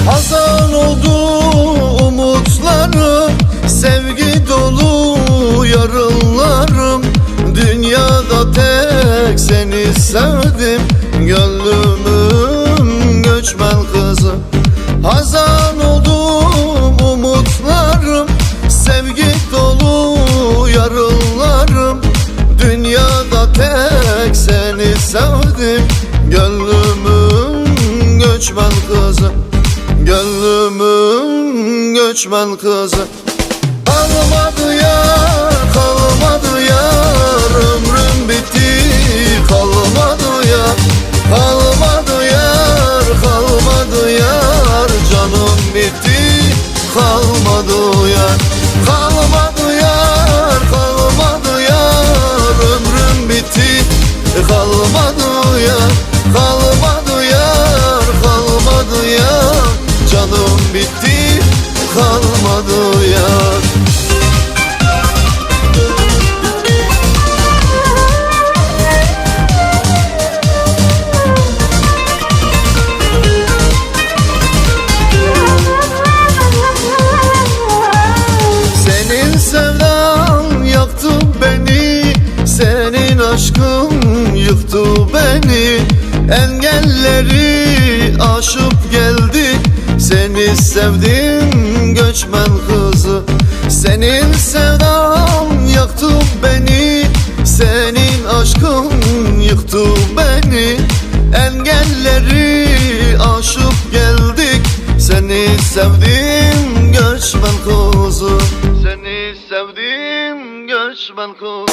Hazan oldu umutlarım, sevgi dolu yarınlarım. Dünyada tek seni sevdim, gönlümün göçmen kızı. Hazan oldum umutlarım, sevgi dolu yarınlarım. Dünyada tek seni sevdim, gönlümün göçmen kızı. Gönlümün göçmen kızı. Kalmadı yar, kalmadı yar, ömrüm bitti, kalmadı yar. Kalmadı yar, kalmadı yar, canım bitti, kalmadı yar. Kalmadı yar, kalmadı yar, ömrüm bitti, kalmadı yar. Kalmadı yar, kalmadı yar, canım bitti, kalmadı yar. Senin sevdan yaktı beni, senin aşkın yıktı beni. Engelleri aşıp geldi, seni sevdim göçmen kızı. Senin sevdan yaktı beni, senin aşkın yıktı beni. Engelleri aşıp geldik, seni sevdim göçmen kızı. Seni sevdim göçmen kızı.